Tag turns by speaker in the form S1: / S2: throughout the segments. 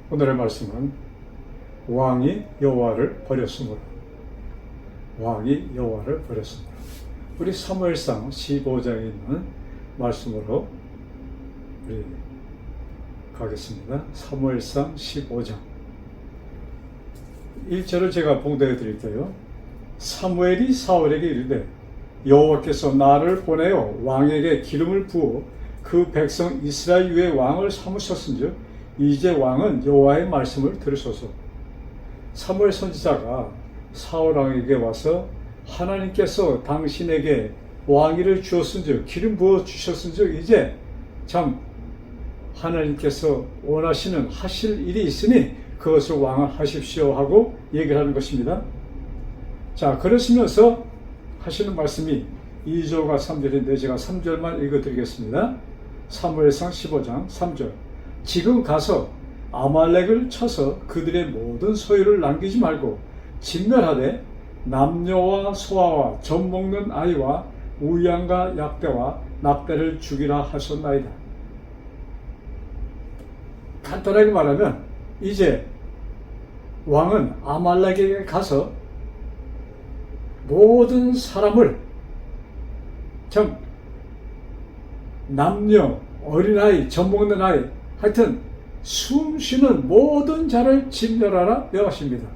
S1: 오늘의 말씀은 왕이 여호와를 버렸으므로, 왕이 여호와를 버렸으므로. 우리 사무엘상 15장에 있는 말씀으로 우리 가겠습니다. 사무엘상 15장 1절을 제가 봉독해 드릴게요. 사무엘이 사울에게 이르되 여호와께서 나를 보내어 왕에게 기름을 부어 그 백성 이스라엘 위에 왕을 삼으셨은즉 이제 왕은 여호와의 말씀을 들으소서. 사무엘 선지자가 사울 왕에게 와서 하나님께서 당신에게 왕위를 주었은즉 기름 부어 주셨은즉 이제 참 하나님께서 원하시는 하실 일이 있으니 그것을 왕을 하십시오 하고 얘기를 하는 것입니다. 자, 그러시면서 하시는 말씀이 2절과 3절인데 제가 3절만 읽어드리겠습니다. 사무엘상 15장 3절. 지금 가서 아말렉을 쳐서 그들의 모든 소유를 남기지 말고 진멸하되 남녀와 소아와 젖 먹는 아이와 우양과 약대와 낙대를 죽이라 하셨나이다. 간단하게 말하면 이제 왕은 아말렉에게 가서 모든 사람을, 참 남녀, 어린아이, 젖 먹는 아이, 하여튼 숨 쉬는 모든 자를 진멸하라 명하십니다.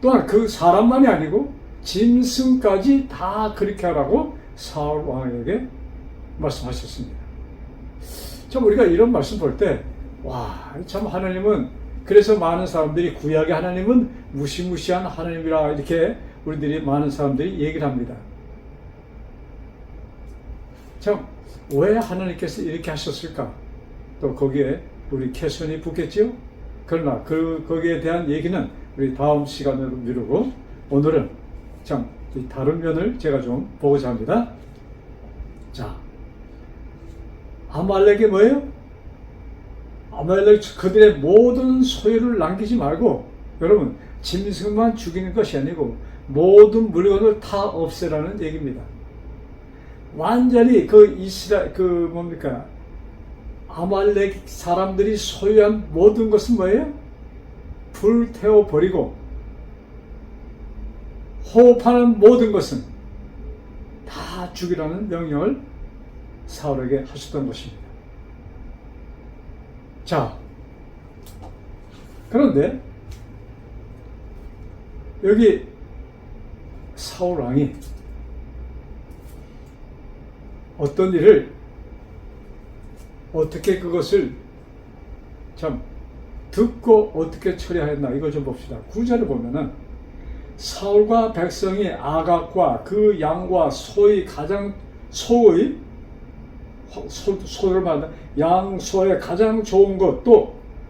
S1: 또한 그 사람만이 아니고 짐승까지 다 그렇게 하라고 사울 왕에게 말씀하셨습니다. 참 우리가 이런 말씀 볼 때 와, 참 하나님은, 그래서 많은 사람들이 구약의 하나님은 무시무시한 하나님이라 이렇게 우리들이 많은 사람들이 얘기를 합니다. 참 왜 하나님께서 이렇게 하셨을까? 또 거기에 우리 캐선이 붙겠지요? 그러나 거기에 대한 얘기는 우리 다음 시간으로 미루고 오늘은 참 다른 면을 제가 좀 보고자 합니다. 자, 아말렉이 뭐예요? 아말렉 그들의 모든 소유를 남기지 말고, 여러분 짐승만 죽이는 것이 아니고 모든 물건을 다 없애라는 얘기입니다. 완전히 아말렉 사람들이 소유한 모든 것은 뭐예요? 불태워 버리고 호흡하는 모든 것은 다 죽이라는 명령을 사울에게 하셨던 것입니다. 자, 그런데 여기 사울 왕이 어떤 일을 어떻게 그것을 참 듣고 어떻게 처리하였나, 이걸 좀 봅시다. 9절을 보면은 사울과 백성이 아각과 그 양과 소의 가장 소를 말한다. 양, 소의 가장 좋은 것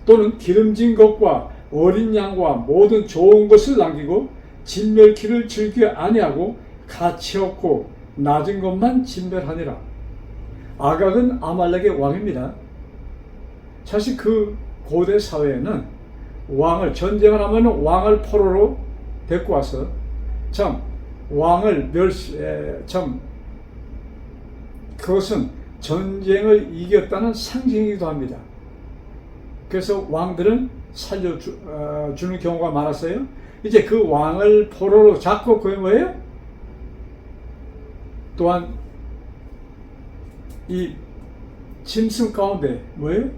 S1: 또는 기름진 것과 어린 양과 모든 좋은 것을 남기고 진멸키를 즐겨 아니하고 가치 없고 낮은 것만 진멸하니라. 아각은 아말렉의 왕입니다. 사실 그 고대 사회에는 왕을, 전쟁을 하면 왕을 포로로 데리고 와서 참 왕을 그것은 전쟁을 이겼다는 상징이기도 합니다. 그래서 왕들은 살려주는 경우가 많았어요. 이제 그 왕을 포로로 잡고 그게 뭐예요? 또한 이 짐승 가운데 뭐예요?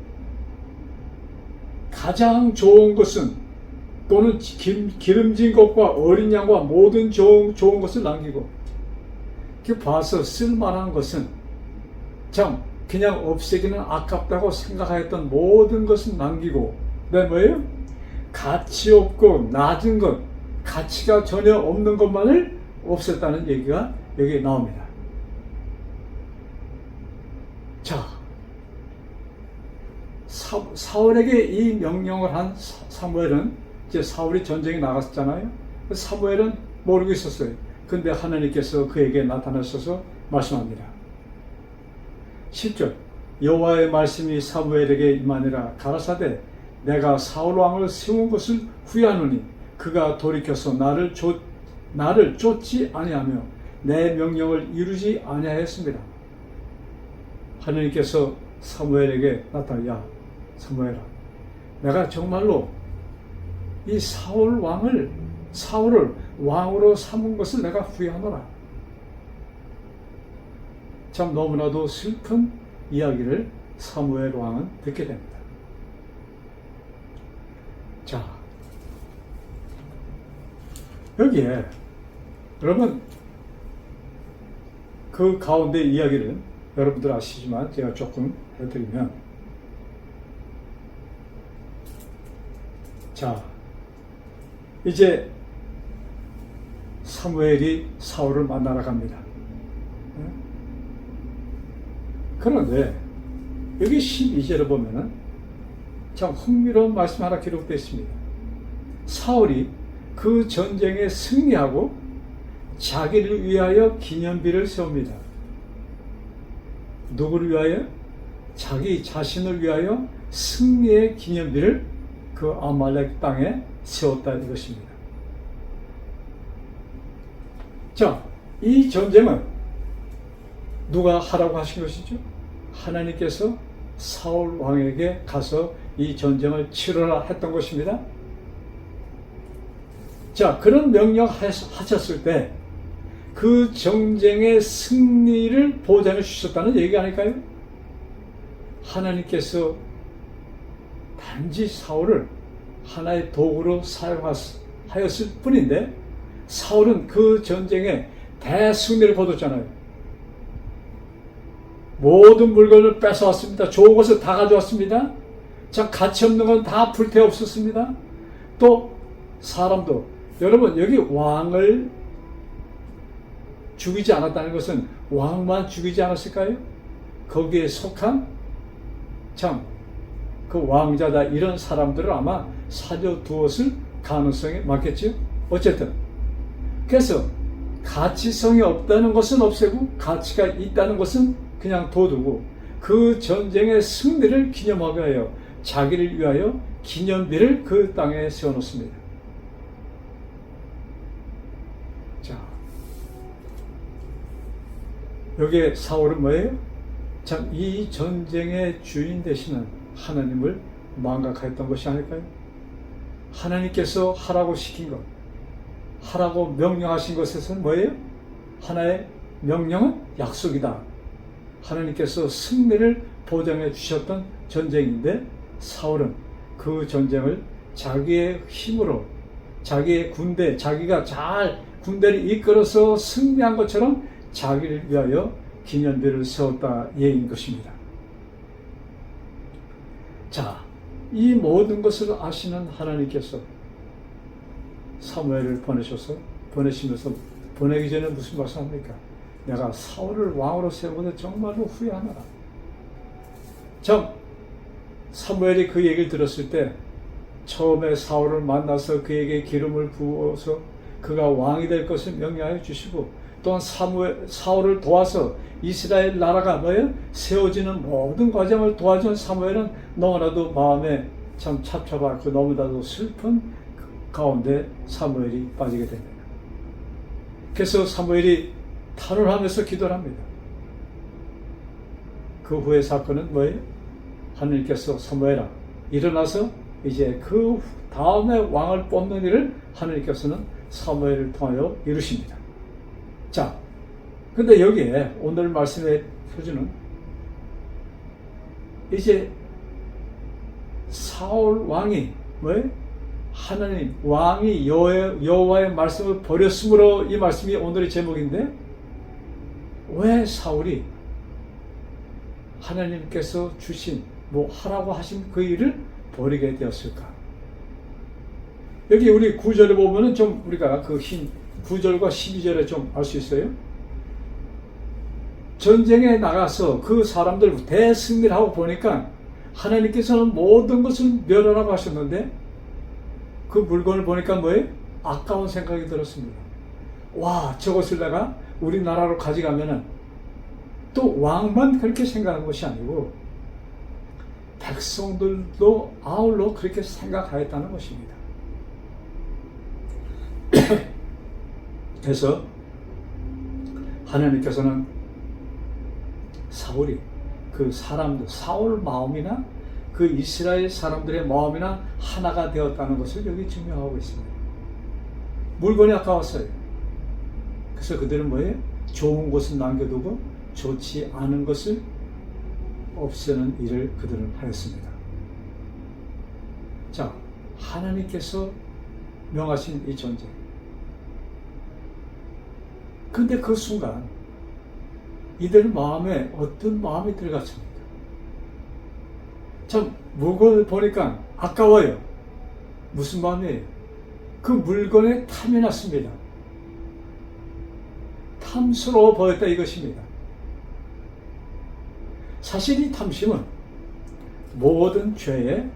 S1: 가장 좋은 것은 또는 기름진 것과 어린 양과 모든 좋은 것을 남기고, 그 봐서 쓸만한 것은 참 그냥 없애기는 아깝다고 생각하였던 모든 것을 남기고, 그다음에 뭐예요? 가치 없고 낮은 것, 가치가 전혀 없는 것만을 없앴다는 얘기가 여기 나옵니다. 자, 사울에게 이 명령을 한 사무엘은, 이제 사울이 전쟁에 나갔잖아요. 사무엘은 모르고 있었어요. 근데 하나님께서 그에게 나타나셔서 말씀합니다. 10절. 여호와의 말씀이 사무엘에게 임하니라. 가라사대 내가 사울 왕을 세운 것을 후회하노니 그가 돌이켜서 나를 쫓지 아니하며 내 명령을 이루지 아니하였습니다. 하나님께서 사무엘에게 나타나, 야 사무엘아, 내가 정말로 이 사울을 왕으로 삼은 것을 내가 후회하노라. 참 너무나도 슬픈 이야기를 사무엘 왕은 듣게 됩니다. 자, 여기에 여러분 그 가운데 이야기를 여러분들 아시지만 제가 조금 해드리면, 자, 이제 사무엘이 사울을 만나러 갑니다. 그런데 여기 12절에 보면은 참 흥미로운 말씀 하나 기록되어 있습니다. 사울이 그 전쟁에 승리하고 자기를 위하여 기념비를 세웁니다. 누구를 위하여? 자기 자신을 위하여 승리의 기념비를 그 아말렉 땅에 세웠다 이것입니다. 자, 이 전쟁은 누가 하라고 하신 것이죠? 하나님께서 사울 왕에게 가서 이 전쟁을 치러라 했던 것입니다. 자, 그런 명령 하셨을 때 그 전쟁의 승리를 보장해 주셨다는 얘기 아닐까요? 하나님께서 단지 사울을 하나의 도구로 사용하였을 뿐인데 사울은 그 전쟁에 대승리를 거뒀잖아요. 모든 물건을 뺏어왔습니다. 좋은 것을 다 가져왔습니다. 참 가치 없는 건 다 불태워 없었습니다. 또 사람도, 여러분 여기 왕을 죽이지 않았다는 것은 왕만 죽이지 않았을까요? 거기에 속한 참 그 왕자다 이런 사람들을 아마 살려두었을 가능성이 많겠죠. 어쨌든 그래서 가치성이 없다는 것은 없애고 가치가 있다는 것은 그냥 둬두고 그 전쟁의 승리를 기념하기 위하여 자기를 위하여 기념비를 그 땅에 세워놓습니다. 자, 여기에 사울은 뭐예요? 참 이 전쟁의 주인 되시는 하나님을 망각했던 것이 아닐까요? 하나님께서 하라고 시킨 것, 하라고 명령하신 것에서는 뭐예요? 하나의 명령은 약속이다. 하나님께서 승리를 보장해 주셨던 전쟁인데 사울은 그 전쟁을 자기의 힘으로, 자기의 군대, 자기가 잘 군대를 이끌어서 승리한 것처럼 자기를 위하여 기념비를 세웠다 예인 것입니다. 자, 이 모든 것을 아시는 하나님께서 사무엘을 보내시면서 보내기 전에 무슨 말씀합니까? 내가 사울을 왕으로 세우고도 정말로 후회하노라. 참 사무엘이 그 얘기를 들었을 때 처음에 사울을 만나서 그에게 기름을 부어서 그가 왕이 될 것을 명령하여 주시고 또한 사울을 도와서 이스라엘 나라가 뭐예요? 세워지는 모든 과정을 도와준 사무엘은 너무나도 마음에 참 찹찹하고 너무나도 슬픈 가운데 사무엘이 빠지게 됩니다. 그래서 사무엘이 탄원하면서 기도를 합니다. 그 후의 사건은 뭐예요? 하나님께서 사무엘아 일어나서 이제 그 다음에 왕을 뽑는 일을 하나님께서는 사무엘을 통하여 이루십니다. 자, 근데 여기에 오늘 말씀의 표준은 이제 사울 왕이 뭐예요? 하나님 왕이 여호와의 말씀을 버렸으므로 이 말씀이 오늘의 제목인데 왜 사울이 하나님께서 주신 하라고 하신 그 일을 버리게 되었을까? 여기 우리 9절에 보면은 좀 우리가 그 9절과 12절에 좀 알 수 있어요. 전쟁에 나가서 그 사람들 대승리를 하고 보니까 하나님께서는 모든 것을 멸하라고 하셨는데 그 물건을 보니까 뭐예요? 아까운 생각이 들었습니다. 와, 저것을 내가 우리나라로 가져가면은 또 왕만 그렇게 생각하는 것이 아니고 백성들도 아울러 그렇게 생각하였다는 것입니다. 그래서 하나님께서는 사울이 그 사람들, 사울 마음이나 그 이스라엘 사람들의 마음이나 하나가 되었다는 것을 여기 증명하고 있습니다. 물건이 아까웠어요. 그래서 그들은 뭐예요? 좋은 것은 남겨두고 좋지 않은 것을 없애는 일을 그들은 하였습니다. 자, 하나님께서 명하신 이 전쟁. 근데 그 순간 이들 마음에 어떤 마음이 들어갔습니까? 참 물건을 보니까 아까워요. 무슨 마음이에요? 그 물건에 탐이 났습니다. 탐스러워 보였다 이것입니다. 사실 이 탐심은 모든 죄에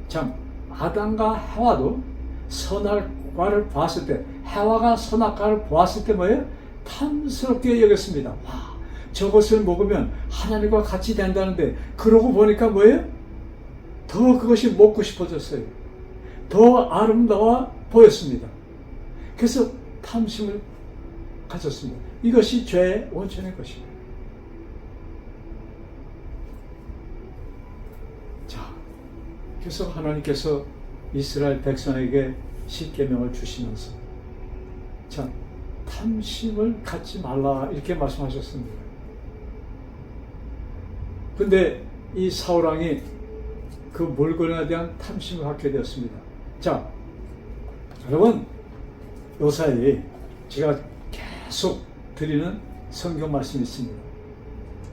S1: 참 아담과 하와도 선악과를 보았을 때, 하와가 선악과를 보았을 때 뭐예요? 탐스럽게 여겼습니다. 와, 저것을 먹으면 하나님과 같이 된다는데, 그러고 보니까 뭐예요? 더 그것이 먹고 싶어졌어요. 더 아름다워 보였습니다. 그래서 탐심을 가졌습니다. 이것이 죄의 원천의 것입니다. 자, 그래서 하나님께서 이스라엘 백성에게 십계명을 주시면서 자, 탐심을 갖지 말라 이렇게 말씀하셨습니다. 근데 이 사울왕이 그 물건에 대한 탐심을 갖게 되었습니다. 자, 여러분, 요사이 제가 계속 드리는 성경 말씀이 있습니다.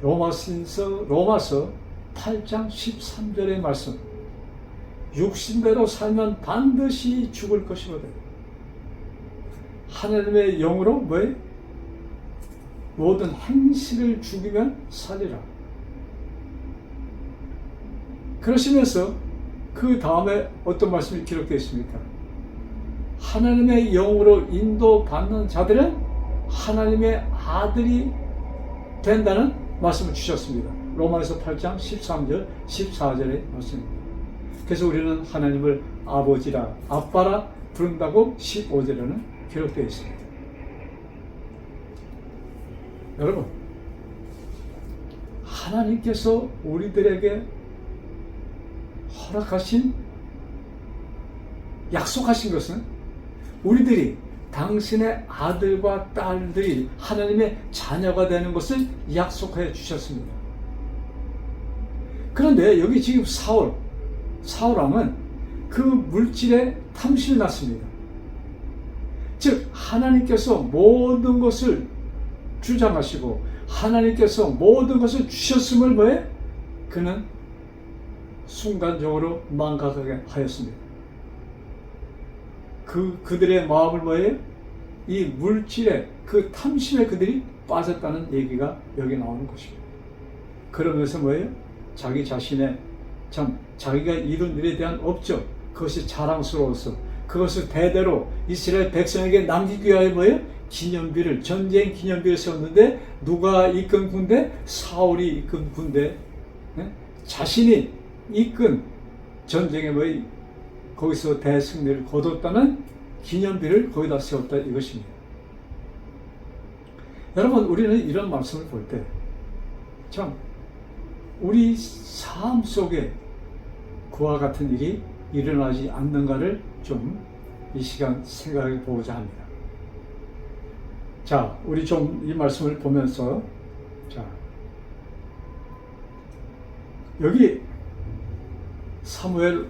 S1: 로마서 8장 13절의 말씀. 육신대로 살면 반드시 죽을 것이거든. 하나님의 영으로 뭐에? 모든 행실을 죽이면 살리라. 그러시면서 그 다음에 어떤 말씀이 기록되어 있습니까? 하나님의 영으로 인도받는 자들은 하나님의 아들이 된다는 말씀을 주셨습니다. 로마서 8장 13절, 14절의 말씀입니다. 그래서 우리는 하나님을 아버지라, 아빠라 부른다고 15절에는 기록되어 있습니다. 여러분, 하나님께서 우리들에게 허락하신, 약속하신 것은 우리들이 당신의 아들과 딸들이 하나님의 자녀가 되는 것을 약속하여 주셨습니다. 그런데 여기 지금 사울왕은 그 물질에 탐심이 났습니다. 즉 하나님께서 모든 것을 주장하시고 하나님께서 모든 것을 주셨음을 뭐해? 그는 순간적으로 망각하게 하였습니다. 그들의 마음을 뭐해? 이 물질에, 그 탐심에 그들이 빠졌다는 얘기가 여기 나오는 것입니다. 그러면서 뭐예요? 자기 자신의 자기가 이룬 일에 대한 업적, 그것이 자랑스러워서 그것을 대대로 이스라엘 백성에게 남기기 위하여 뭐예요? 기념비를, 전쟁 기념비를 세웠는데 누가 이끈 군대? 사울이 이끈 군대, 자신이 이끈 전쟁에 뭐예요? 거기서 대승리를 거뒀다는 기념비를 거기다 세웠다 이것입니다. 여러분, 우리는 이런 말씀을 볼 때 참 우리 삶 속에 그와 같은 일이 일어나지 않는가를 좀 이 시간 생각해 보고자 합니다. 자, 우리 좀 이 말씀을 보면서, 자, 여기 사무엘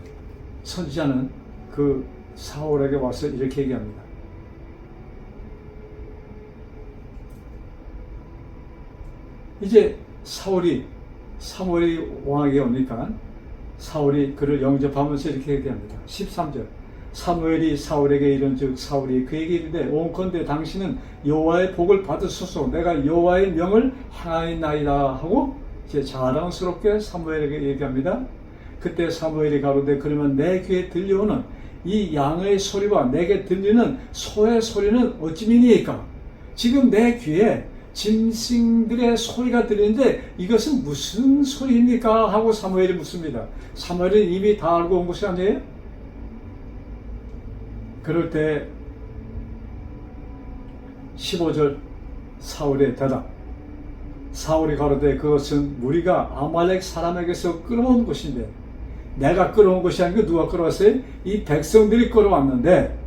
S1: 선지자는 그 사울에게 와서 이렇게 얘기합니다. 이제 사무엘이 왕에게 오니까 사울이 그를 영접하면서 이렇게 얘기합니다. 13절. 사무엘이 사울에게 이른즉 사울이 그에게 이르되 온컨대 당신은 여호와의 복을 받으소서. 내가 여호와의 명을 행하였나이다 하고 이제 자랑스럽게 사무엘에게 얘기합니다. 그때 사무엘이 가로되 그러면 내 귀에 들려오는 이 양의 소리와 내게 들리는 소의 소리는 어찌미니까? 지금 내 귀에 짐승들의 소리가 들리는데 이것은 무슨 소리입니까? 하고 사무엘이 묻습니다. 사무엘은 이미 다 알고 온 것이 아니에요? 그럴 때 15절 사울의 대답. 사울이 가로되 그것은 무리가 아말렉 사람에게서 끌어온 것인데 내가 끌어온 것이 아니고 누가 끌어왔어요? 이 백성들이 끌어왔는데,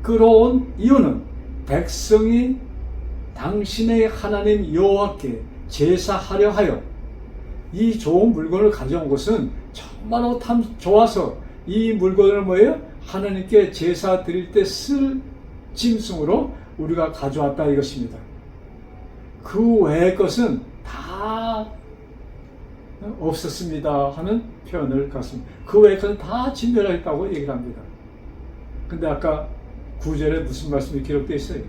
S1: 끌어온 이유는 백성이 당신의 하나님 여호와께 제사하려 하여 이 좋은 물건을 가져온 것은 정말로 참 좋아서 이 물건을 뭐예요? 하나님께 제사 드릴 때 쓸 짐승으로 우리가 가져왔다 이것입니다. 그 외의 것은 다 없었습니다 하는 표현을 갖습니다. 그 외의 것은 다 진멸했다고 얘기를 합니다. 근데 아까 9절에 무슨 말씀이 기록되어 있어요?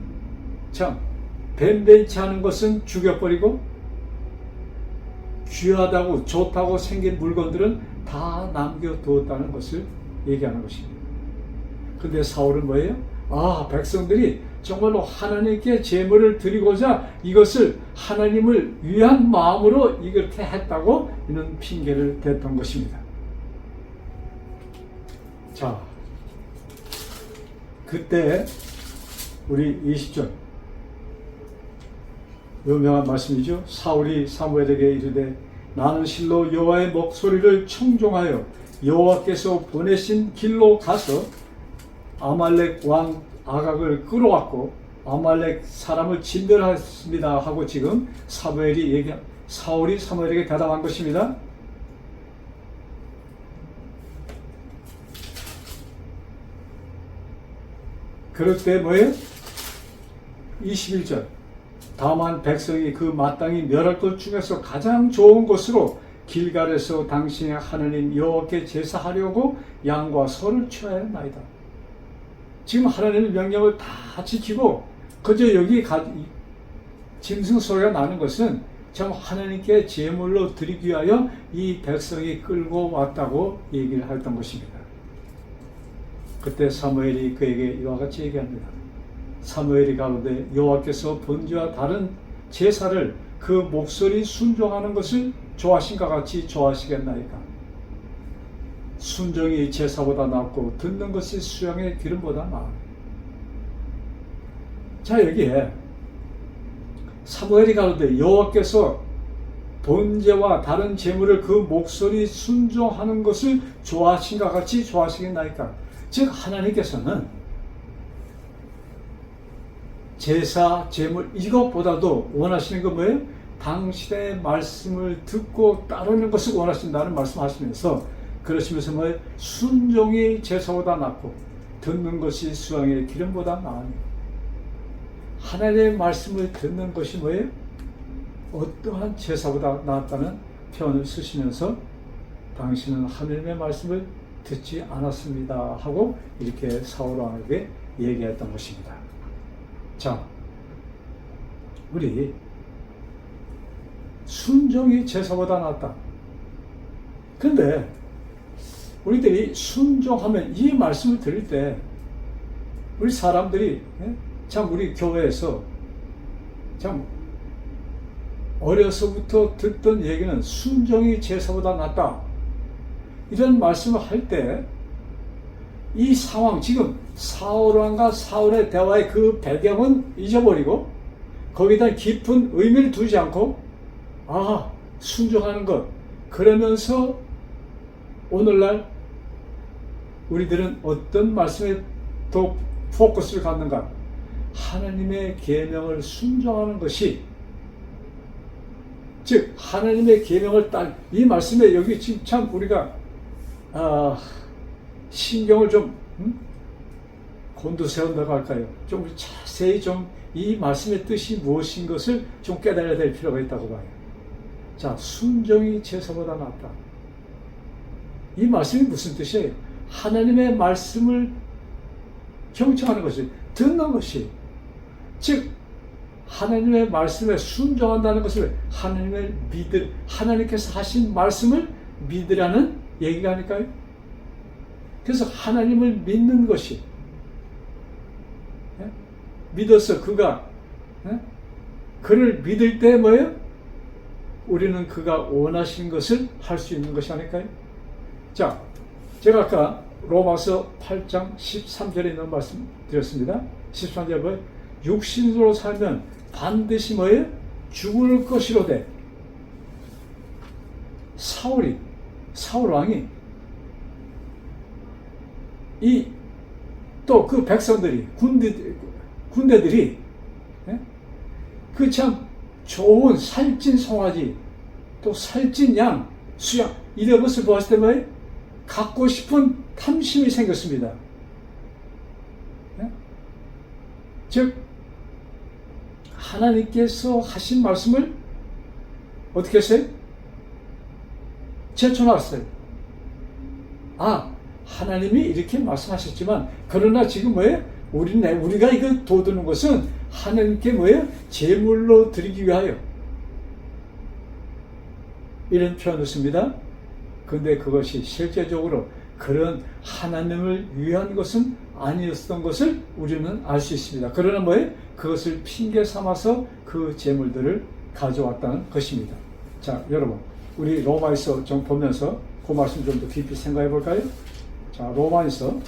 S1: 참, 뱀뱀치 않은 것은 죽여버리고 귀하다고 좋다고 생긴 물건들은 다 남겨두었다는 것을 얘기하는 것입니다. 근데 사울은 뭐예요? 백성들이 정말로 하나님께 제물을 드리고자 이것을 하나님을 위한 마음으로 이렇게 했다고 이런 핑계를 댔던 것입니다. 자, 그때 우리 20절 유명한 말씀이죠. 사울이 사무엘에게 이르되 나는 실로 여호와의 목소리를 청종하여 여호와께서 보내신 길로 가서 아말렉 왕 아각을 끌어왔고 아말렉 사람을 진멸했습니다 하고 지금 사울이 사무엘에게 대답한 것입니다. 그럴 때 뭐예요? 21절 다만 백성이 그 마땅히 멸할 것 중에서 가장 좋은 것으로 길갈에서 당신의 하나님 여호와께 제사하려고 양과 소를 취하였나이다. 지금 하나님의 명령을 다 지키고 그저 여기 짐승 소리가 나는 것은 참 하나님께 제물로 드리기 위하여 이 백성이 끌고 왔다고 얘기를 했던 것입니다. 그때 사무엘이 그에게 이와 같이 얘기합니다. 사무엘이 가로되 여호와께서 번제와 다른 제사를 그 목소리 순종하는 것을 좋아하신가 같이 좋아하시겠나이까. 순종이 제사보다 낫고 듣는 것이 수양의 기름보다 나아. 자, 여기에 사무엘이 가로되 여호와께서 번제와 다른 제물을 그 목소리 순종하는 것을 좋아하신가 같이 좋아하시겠나이까. 즉 하나님께서는 제사, 제물 이것보다도 원하시는 건 뭐예요? 당신의 말씀을 듣고 따르는 것을 원하신다는 말씀하시면서 그러시면서 뭐예요? 순종이 제사보다 낫고 듣는 것이 수양의 기름보다 나으니 하나님의 말씀을 듣는 것이 뭐예요? 어떠한 제사보다 낫다는 표현을 쓰시면서 당신은 하나님의 말씀을 듣지 않았습니다 하고 이렇게 사울 왕에게 얘기했던 것입니다. 자, 우리 순종이 제사보다 낫다. 그런데 우리들이 순종하면 이 말씀을 들을 때 우리 사람들이 참 우리 교회에서 참 어려서부터 듣던 얘기는 순종이 제사보다 낫다. 이런 말씀을 할 때 이 상황, 지금 사울왕과 사울의 대화의 그 배경은 잊어버리고 거기다 깊은 의미를 두지 않고 순종하는 것, 그러면서 오늘날 우리들은 어떤 말씀에 더 포커스를 갖는가? 하나님의 계명을 순종하는 것이, 즉 하나님의 계명을 이 말씀에 여기 지금 참 우리가 신경을 좀 곤두세운다고 할까요? 좀 자세히 좀 이 말씀의 뜻이 무엇인 것을 좀 깨달아야 될 필요가 있다고 봐요. 자, 순종이 제사보다 낫다. 이 말씀이 무슨 뜻이에요? 하나님의 말씀을 경청하는 것이, 듣는 것이, 즉 하나님의 말씀에 순종한다는 것을 하나님께서 하신 말씀을 믿으라는 얘기가 아닐까요? 그래서 하나님을 믿는 것이, 믿어서 그를 믿을 때 뭐예요? 우리는 그가 원하신 것을 할 수 있는 것이 아닐까요? 자, 제가 아까 로마서 8장 13절에 있는 말씀 드렸습니다. 13절 뭐예요? 육신으로 살면 반드시 뭐예요? 죽을 것이로되 사울 왕이 이 또 그 백성들이 군대들이 그 참 좋은 살찐 송아지 또 살찐 양 수양 이런 것을 보았을 때 뭐예요? 갖고 싶은 탐심이 생겼습니다. 즉 하나님께서 하신 말씀을 어떻게 했어요? 제쳐놨어요. 하나님이 이렇게 말씀하셨지만 그러나 지금 뭐예요? 우리가 이거 돋우는 것은 하나님께 뭐예요? 제물로 드리기 위하여 이런 표현을 씁니다. 근데 그것이 실제적으로 그런 하나님을 위한 것은 아니었던 것을 우리는 알 수 있습니다. 그러나 뭐예요? 그것을 핑계 삼아서 그 제물들을 가져왔다는 것입니다. 자, 여러분, 우리 로마에서 좀 보면서 그 말씀 좀 더 깊이 생각해 볼까요? 자, 로마에서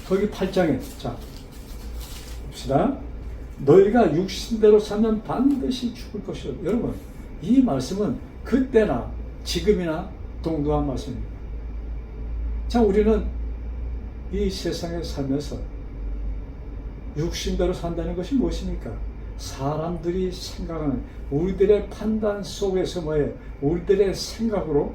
S1: 거기 8장에 자 봅시다. 너희가 육신대로 살면 반드시 죽을 것이요. 여러분, 이 말씀은 그때나 지금이나 동등한 말씀입니다. 자, 우리는 이 세상에 살면서 육신대로 산다는 것이 무엇입니까? 사람들이 생각하는 우리들의 판단 속에서 뭐예요? 우리들의 생각으로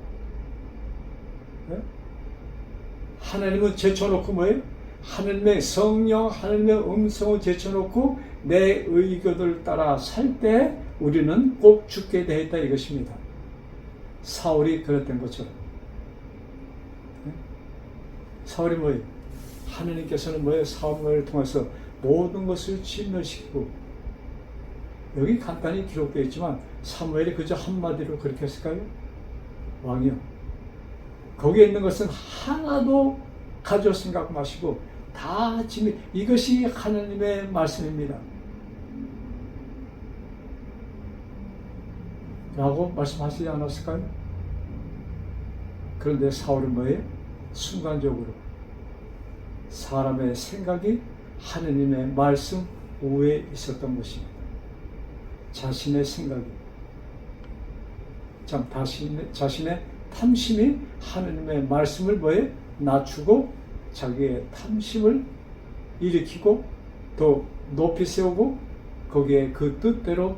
S1: 하나님은 제쳐놓고 뭐예요? 하나님의 성령, 하나님의 음성을 제쳐놓고 내 의견을 따라 살 때 우리는 꼭 죽게 되었다 이것입니다. 사울이 그랬던 것처럼. 사울이 뭐예요? 하나님께서는 뭐예요? 사울을 통해서 모든 것을 진멸시키고 여기 간단히 기록되어 있지만 사무엘이 그저 한마디로 그렇게 했을까요? 왕이요. 거기에 있는 것은 하나도 가져 생각 마시고 다 진멸. 이것이 하나님의 말씀입니다. 라고 말씀하시지 않았을까요? 그런데 사울은 뭐예요? 순간적으로 사람의 생각이 하나님의 말씀 위에 있었던 것입니다. 자신의 생각이 참 자신의 탐심이 하나님의 말씀을 뭐에 낮추고 자기의 탐심을 일으키고 더 높이 세우고 거기에 그 뜻대로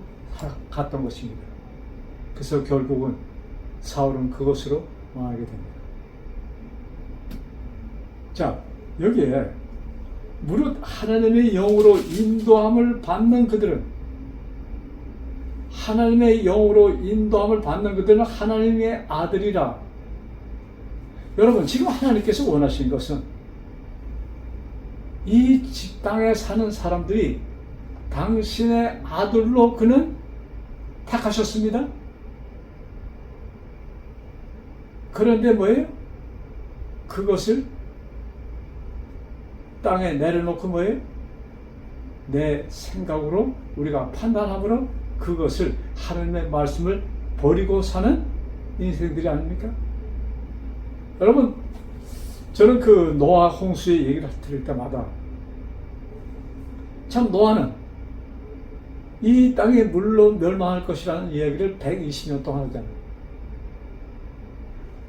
S1: 갔던 것입니다. 그래서 결국은 사울은 그것으로 망하게 됩니다. 자, 여기에 무릇 하나님의 영으로 인도함을 받는 그들은 하나님의 영으로 인도함을 받는 그들은 하나님의 아들이라. 여러분, 지금 하나님께서 원하시는 것은 이 땅에 사는 사람들이 당신의 아들로 그는 택하셨습니다. 그런데 뭐예요? 그것을 땅에 내려놓고 뭐예요? 내 생각으로 우리가 판단함으로 그것을 하나님의 말씀을 버리고 사는 인생들이 아닙니까? 여러분, 저는 그 노아 홍수의 얘기를 들을 때마다 참 노아는 이 땅이 물로 멸망할 것이라는 이야기를 120년 동안 하잖아요.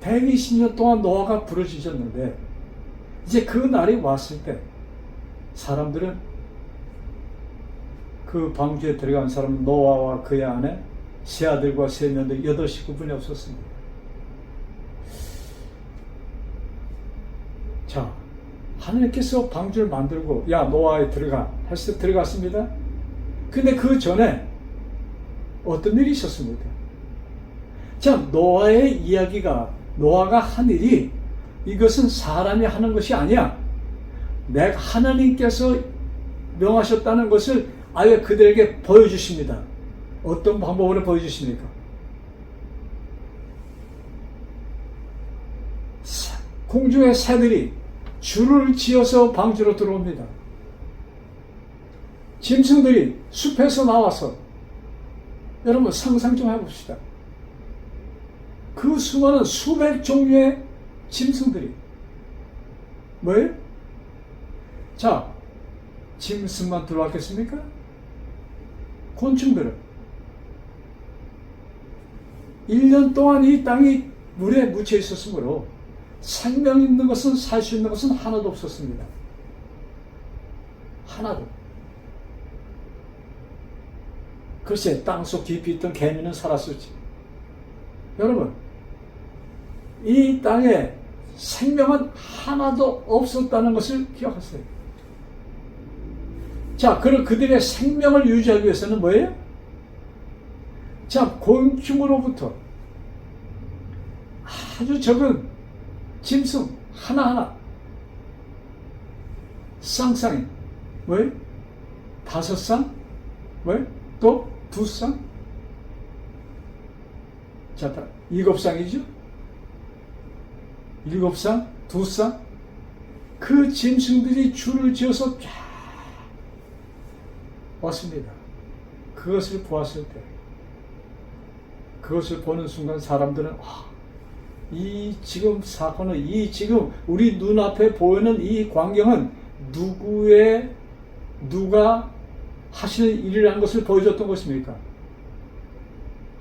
S1: 120년 동안 노아가 부르짖었는데 이제 그 날이 왔을 때 사람들은 그 방주에 들어간 사람은 노아와 그의 아내 세 아들과 세 며느리 8식구분이 없었습니다. 자, 하나님께서 방주를 만들고 야 노아에 들어가 해서 들어갔습니다. 근데 그 전에 어떤 일이 있었습니까? 자, 노아의 이야기가 노아가 한 일이 이것은 사람이 하는 것이 아니야. 내가 하나님께서 명하셨다는 것을 아예 그들에게 보여주십니다. 어떤 방법으로 보여주십니까? 공중의 새들이 줄을 지어서 방주로 들어옵니다. 짐승들이 숲에서 나와서 여러분 상상 좀 해봅시다. 그 수많은 수백 종류의 짐승들이 뭐예요? 자, 짐승만 들어왔겠습니까? 곤충들은 1년 동안 이 땅이 물에 묻혀 있었으므로 생명 있는 것은, 살 수 있는 것은 하나도 없었습니다. 하나도. 글쎄, 땅속 깊이 있던 개미는 살았을지. 여러분, 이 땅에 생명은 하나도 없었다는 것을 기억하세요. 자, 그럼 그들의 생명을 유지하기 위해서는 뭐예요? 자, 곤충으로부터 아주 적은 짐승 하나하나, 쌍쌍이, 뭐예요? 5쌍? 뭐예요? 또 2쌍? 자, 7쌍이죠? 7쌍? 2쌍? 그 짐승들이 줄을 지어서 쫙 왔습니다. 그것을 보았을 때, 그것을 보는 순간 사람들은 이 지금 사건은, 이 지금 우리 눈앞에 보이는 이 광경은 누가 하시는 일이라는 것을 보여줬던 것입니까?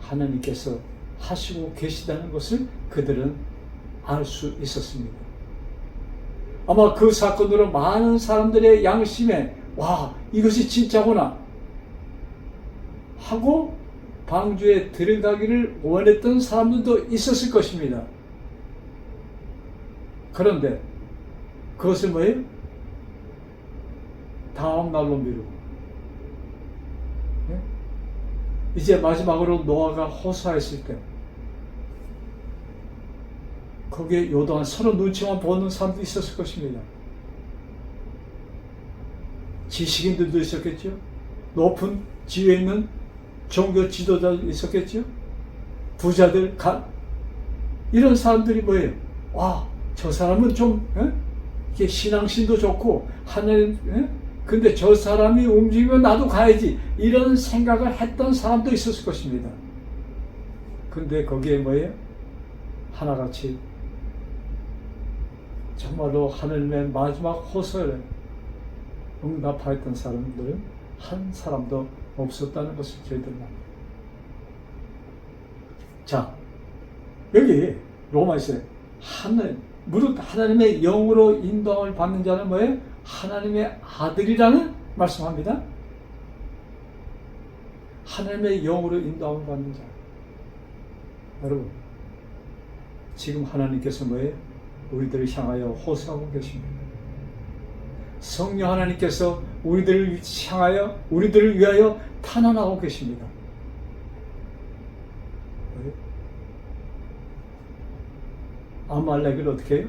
S1: 하나님께서 하시고 계시다는 것을 그들은 알 수 있었습니다. 아마 그 사건으로 많은 사람들의 양심에 이것이 진짜구나 하고 방주에 들어가기를 원했던 사람들도 있었을 것입니다. 그런데 그것을 뭐예요? 다음 날로 미루고, 이제 마지막으로 노아가 호소했을 때 거기에 요동한 서로 눈치만 보는 사람도 있었을 것입니다. 지식인들도 있었겠죠. 높은 지위에 있는 종교 지도자도 있었겠죠. 부자들, 이런 사람들이 뭐예요? 저 사람은 좀 이게 신앙심도 좋고 하늘, 근데 저 사람이 움직이면 나도 가야지, 이런 생각을 했던 사람도 있었을 것입니다. 근데 거기에 뭐예요? 하나같이 정말로 하늘의 마지막 호소에 응답하였던 사람들은 한 사람도 없었다는 것을 저희들은 압니다. 자, 여기 로마서에 무릇 하나님의 영으로 인도함을 받는 자는 뭐예요? 하나님의 아들이라는 말씀합니다. 하나님의 영으로 인도함을 받는 자. 여러분, 지금 하나님께서 뭐예요? 우리들을 향하여 호소하고 계십니다. 성령 하나님께서 우리들을 향하여, 우리들을 위하여 탄원하고 계십니다. 아말렉을 어떻게 해요?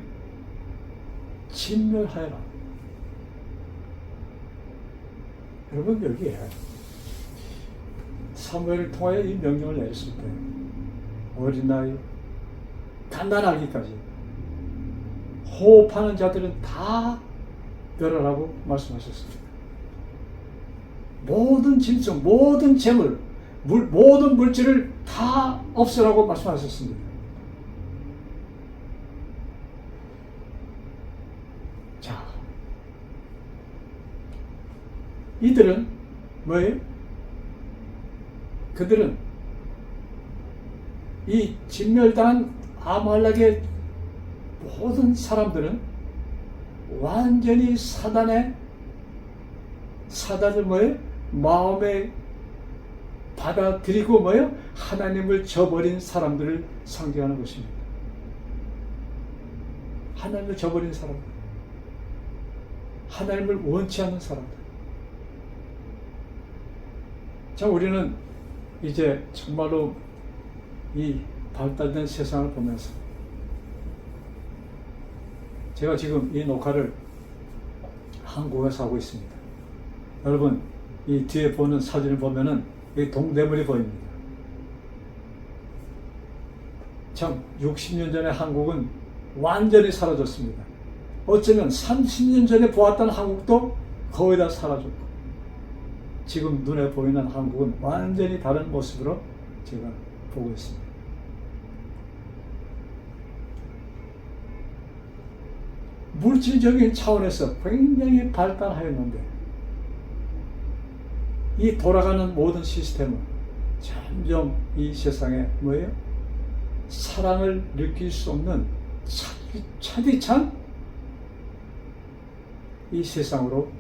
S1: 진멸하여라. 여러분, 여기에 사무엘을 통하여 이 명령을 내렸을 때 어린아이, 갓난아기까지 호흡하는 자들은 다 멸하라고 말씀하셨습니다. 모든 짐승, 모든 재물, 모든 물질을 다 없애라고 말씀하셨습니다. 자, 이들은 뭐예요? 그들은 이 진멸당한 아말렉의 모든 사람들은 완전히 사단을 뭐예요? 마음에 받아들이고 뭐예요? 하나님을 저버린 사람들을 상징하는 것입니다. 하나님을 저버린 사람들, 하나님을 원치 않는 사람들. 자, 우리는 이제 정말로 이 발달된 세상을 보면서, 제가 지금 이 녹화를 한국에서 하고 있습니다. 여러분, 이 뒤에 보는 사진을 보면은 이 동대문이 보입니다. 참, 60년 전에 한국은 완전히 사라졌습니다. 어쩌면 30년 전에 보았던 한국도 거의 다 사라졌고, 지금 눈에 보이는 한국은 완전히 다른 모습으로 제가 보고 있습니다. 물질적인 차원에서 굉장히 발달하였는데, 이 돌아가는 모든 시스템은 점점 이 세상에 뭐예요? 사랑을 느낄 수 없는 차디찬 이 세상으로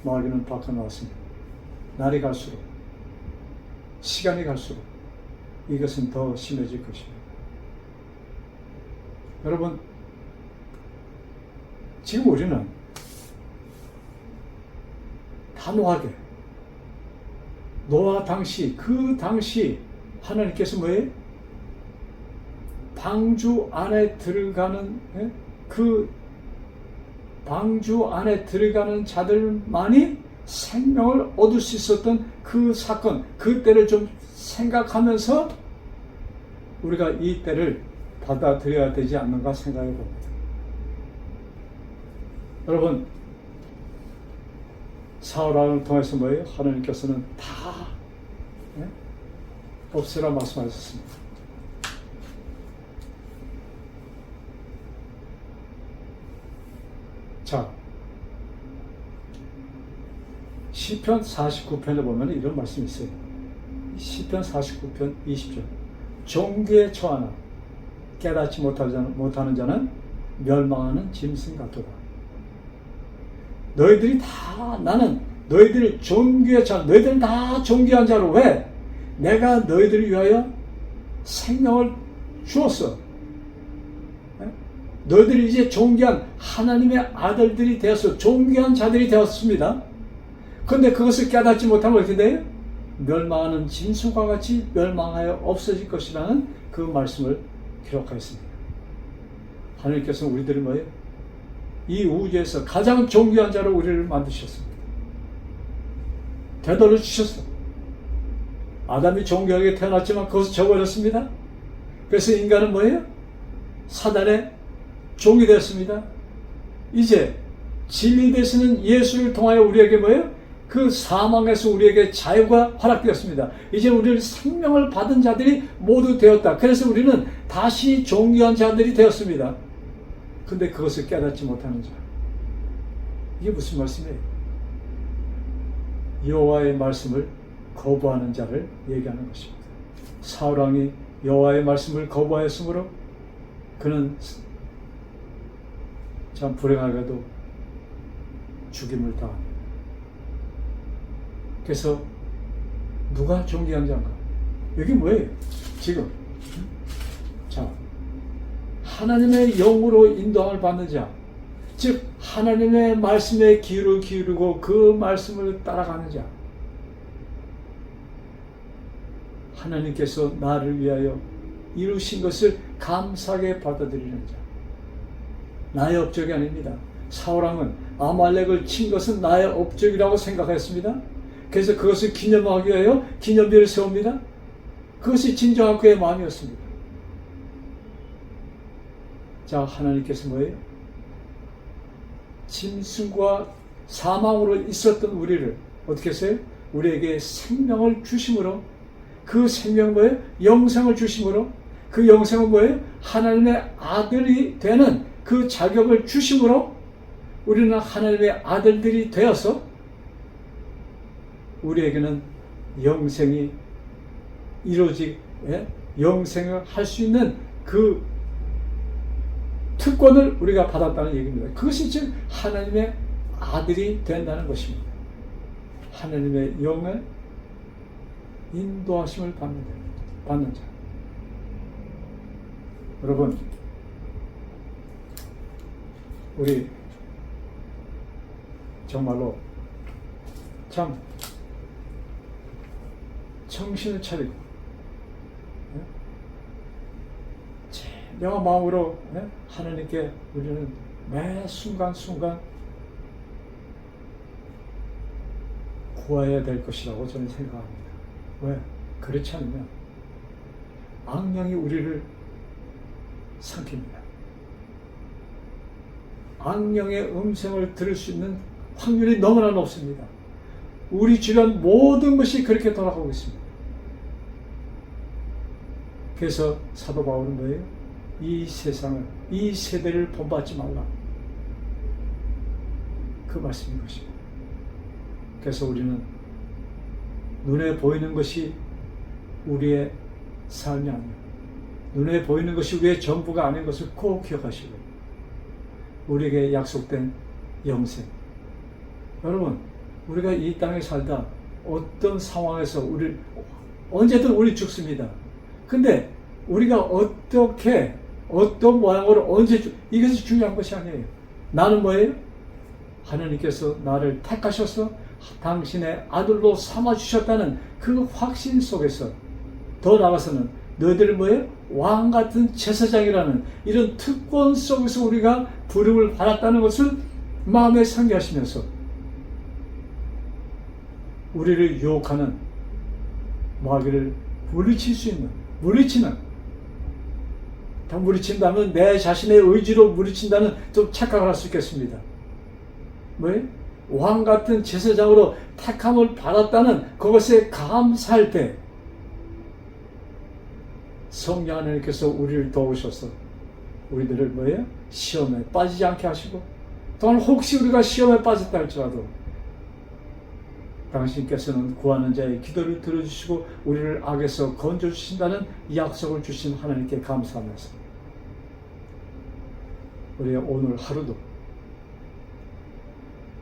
S1: 마귀는 바꿔놓았습니다. 날이 갈수록, 시간이 갈수록 이것은 더 심해질 것입니다. 여러분, 지금 우리는 단호하게 노아 당시, 그 당시 하나님께서 뭐예요? 방주 안에 들어가는, 그 방주 안에 들어가는 자들만이 생명을 얻을 수 있었던 그 사건, 그 때를 좀 생각하면서 우리가 이 때를 받아들여야 되지 않는가 생각해 봅니다. 여러분, 사울왕을 통해서 뭐예요? 하나님께서는 다 없애라 말씀하셨습니다. 자, 시편 49편에 보면 이런 말씀이 있어요. 시편 49편 20절. 종기에 처하나 깨닫지 못하는 자는 멸망하는 짐승 같도다. 너희들이 다, 나는 너희들을 존귀에 처한, 너희들은 다 존귀한 자로. 왜? 내가 너희들을 위하여 생명을 주었어. 너희들이 이제 존귀한 하나님의 아들들이 되었어. 존귀한 자들이 되었습니다. 그런데 그것을 깨닫지 못하면 어떻게 돼요? 멸망하는 짐승과 같이 멸망하여 없어질 것이라는 그 말씀을 기록하였습니다. 하나님께서는 우리들을 뭐예요? 이 우주에서 가장 존귀한 자로 우리를 만드셨습니다. 되돌려 주셨어. 아담이 존귀하게 태어났지만 그것을 저버렸습니다. 그래서 인간은 뭐예요? 사단의 종이 되었습니다. 이제 진리 되시는 예수를 통하여 우리에게 뭐예요? 그 사망에서 우리에게 자유가 허락되었습니다. 이제 우리는 생명을 받은 자들이 모두 되었다. 그래서 우리는 다시 존귀한 자들이 되었습니다. 근데 그것을 깨닫지 못하는 자. 이게 무슨 말씀이에요? 여호와의 말씀을 거부하는 자를 얘기하는 것입니다. 사울왕이 여호와의 말씀을 거부하였으므로 그는 참 불행하게도 죽임을 당합니다. 그래서 누가 존귀한 자인가? 여기 뭐예요? 지금 자, 하나님의 영으로 인도함을 받는 자, 즉 하나님의 말씀에 귀를 기울이고 그 말씀을 따라가는 자, 하나님께서 나를 위하여 이루신 것을 감사하게 받아들이는 자. 나의 업적이 아닙니다. 사울왕은 아말렉을 친 것은 나의 업적이라고 생각했습니다. 그래서 그것을 기념하기 위하여 기념비를 세웁니다. 그것이 진정한 그의 마음이었습니다. 자, 하나님께서 뭐예요? 짐승과 사망으로 있었던 우리를 어떻게 했어요? 우리에게 생명을 주심으로, 그 생명은 뭐예요? 영생을 주심으로, 그 영생은 뭐예요? 하나님의 아들이 되는 그 자격을 주심으로 우리는 하나님의 아들들이 되어서 우리에게는 영생이 영생을 할 수 있는 그 특권을 우리가 받았다는 얘기입니다. 그것이 즉 하나님의 아들이 된다는 것입니다. 하나님의 영의 인도하심을 받는 자. 여러분, 우리 정말로 참 정신을 차리고 제명한 마음으로 하나님께 우리는 매 순간순간 구해야 될 것이라고 저는 생각합니다. 왜? 그렇지 않으면 악령이 우리를 삼킵니다. 악령의 음성을 들을 수 있는 확률이 너무나 높습니다. 우리 주변 모든 것이 그렇게 돌아가고 있습니다. 그래서 사도 바울은 뭐예요? 이 세상을, 이 세대를 본받지 말라. 그 말씀인 것입니다. 그래서 우리는 눈에 보이는 것이 우리의 삶이 아니에요. 눈에 보이는 것이 우리의 전부가 아닌 것을 꼭 기억하시고, 우리에게 약속된 영생. 여러분, 우리가 이 땅에 살다 어떤 상황에서 언제든 우리 죽습니다. 근데 우리가 어떻게 어떤 모양으로 언제 이것이 중요한 것이 아니에요. 나는 뭐예요? 하나님께서 나를 택하셔서 당신의 아들로 삼아주셨다는 그 확신 속에서, 더 나아가서는 너희들은 뭐예요? 왕 같은 제사장이라는 이런 특권 속에서 우리가 부름을 받았다는 것을 마음에 상기하시면서 우리를 유혹하는 마귀를 물리칠 수 있는, 다 물리친다면 내 자신의 의지로 물리친다는 좀 착각을 할 수 있겠습니다. 뭐예요? 왕 같은 제사장으로 택함을 받았다는 그것에 감사할 때 성령 하나님께서 우리를 도우셔서 우리들을 뭐예요? 시험에 빠지지 않게 하시고, 또한 혹시 우리가 시험에 빠졌다 할지라도 당신께서는 구하는 자의 기도를 들어주시고 우리를 악에서 건져주신다는 약속을 주신 하나님께 감사하면서 우리의 오늘 하루도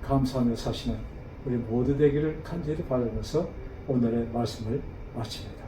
S1: 감사하며 사시는 우리 모두 되기를 간절히 바라면서 오늘의 말씀을 마칩니다.